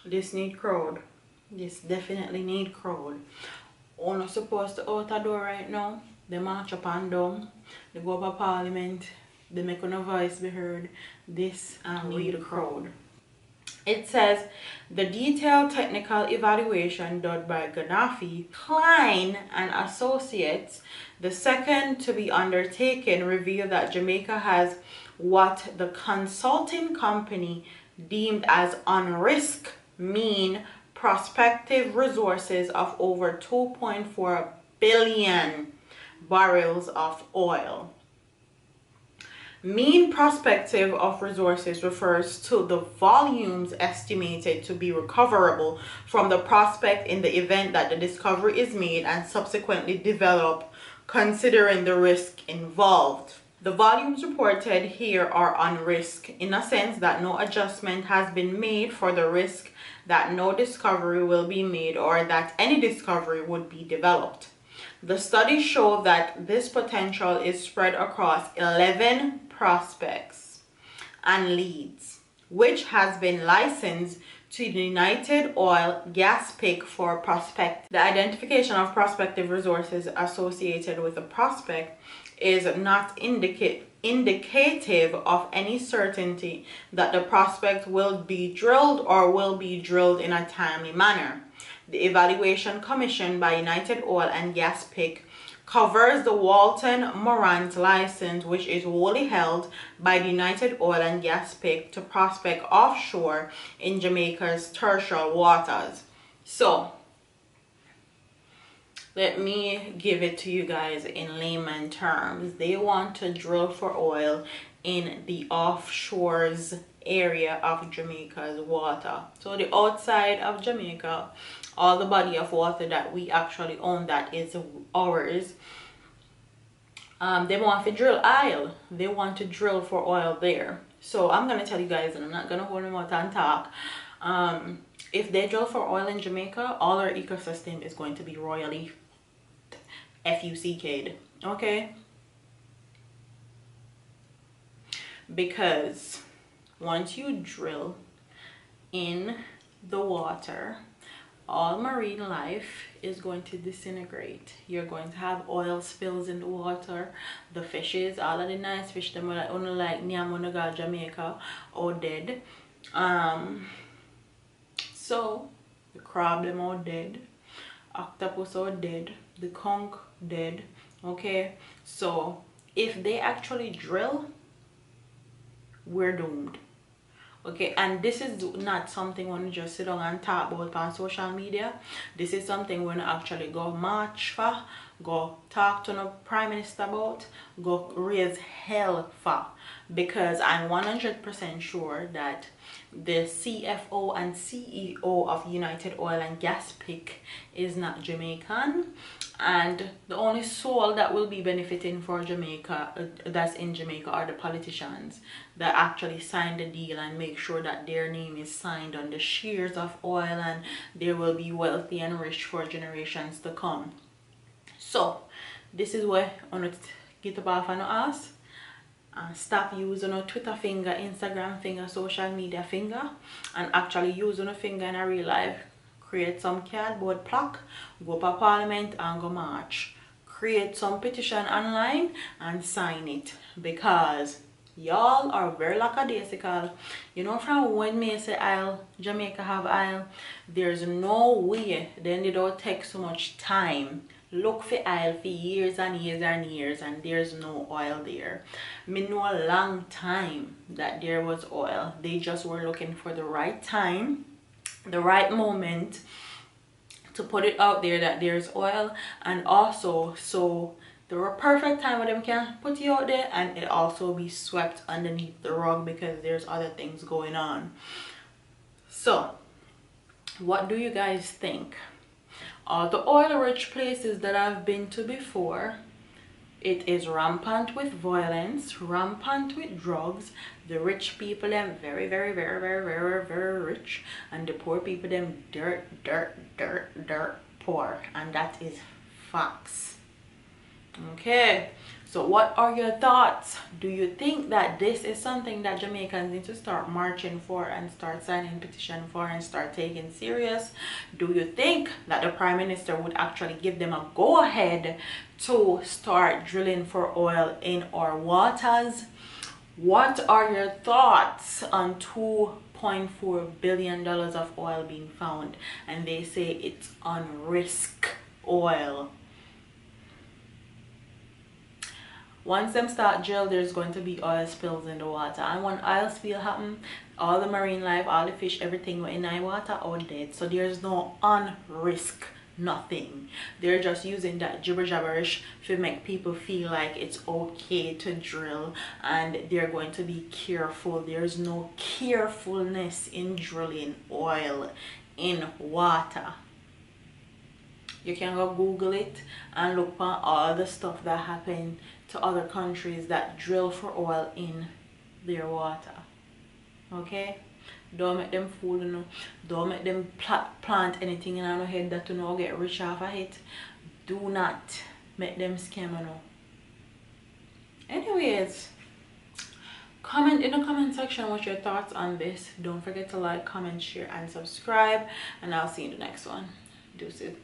This need crowd. This definitely need crowd. We're not supposed to out a door right now. They march up and down. They go up a parliament. They make no voice be heard. This need crowd. It says the detailed technical evaluation done by Gaddafi, Klein and Associates, the second to be undertaken, revealed that Jamaica has what the consulting company deemed as on-risk mean prospective resources of over 2.4 billion barrels of oil. Mean prospective of resources refers to the volumes estimated to be recoverable from the prospect in the event that the discovery is made and subsequently developed, considering the risk involved. The volumes reported here are on risk, in a sense that no adjustment has been made for the risk that no discovery will be made or that any discovery would be developed. The studies show that this potential is spread across 11 prospects and leads, which has been licensed to the United Oil Gas PIC for prospect. The identification of prospective resources associated with a prospect is not indicative of any certainty that the prospect will be drilled or will be drilled in a timely manner. The evaluation commissioned by United Oil and Gas PIC covers the Walton Morant license, which is wholly held by the United Oil and Gas PIC to prospect offshore in Jamaica's terrestrial waters. So let me give it to you guys in layman terms. They want to drill for oil in the offshores area of Jamaica's water. So the outside of Jamaica, all the body of water that we actually own that is ours, they want to drill oil. They want to drill for oil there. So I'm going to tell you guys, and I'm not going to hold them out and talk. If they drill for oil in Jamaica, all our ecosystem is going to be royally FUCK'd. Okay? Because once you drill in the water, all marine life is going to disintegrate. You're going to have oil spills in the water. The fishes, all of the nice fish them only like Nyamunaga, Jamaica, all dead. So the crab them all dead, octopus all dead, the conch dead. Okay, so if they actually drill, we're doomed. Okay, and this is not something when you just sit down and talk about on social media. This is something when you actually go march for, go talk to the prime minister about, go raise hell for. Because I'm 100% sure that the CFO and CEO of United Oil and Gas PIC is not Jamaican, and the only soul that will be benefiting for Jamaica, that's in Jamaica, are the politicians that actually sign the deal and make sure that their name is signed on the shares of oil, and they will be wealthy and rich for generations to come. So this is where I want to get up off on us. Stop using a Twitter finger, Instagram finger, social media finger, and actually using a finger in a real life. Create some cardboard plaque, go to parliament and go march. Create some petition online and sign it, because y'all are very lackadaisical. You know, from when me say Isle, Jamaica have Isle, there's no way then they don't take so much time. Look for oil for years and years and years, and there's no oil there. Me know a long time that there was oil. They just were looking for the right time, the right moment to put it out there that there's oil, and also so the perfect time where them can put you out there and it also be swept underneath the rug because there's other things going on. So what do you guys think? All the oil-rich places that I've been to before, it is rampant with violence, rampant with drugs. The rich people them very rich, and the poor people them dirt poor, and that is facts. Okay, So what are your thoughts? Do you think that this is something that Jamaicans need to start marching for and start signing petition for and start taking serious? Do you think that the Prime Minister would actually give them a go ahead to start drilling for oil in our waters? What are your thoughts on $2.4 billion of oil being found, and they say it's on risk oil? Once them start drill, there's going to be oil spills in the water, and when oil spill happen, all the marine life, all the fish, everything in the water are dead. So there's no on risk nothing. They're just using that gibberish to make people feel like it's okay to drill, and they're going to be careful. There's no carefulness in drilling oil in water. You can go Google it and look at all the stuff that happened to other countries that drill for oil in their water. Okay? Don't make them fool you know. Don't make them plant anything in our head that you know get rich off of it. Do not make them scam you know. Anyways, comment in the comment section what your thoughts on this. Don't forget to like, comment, share, and subscribe. And I'll see you in the next one. Deuces.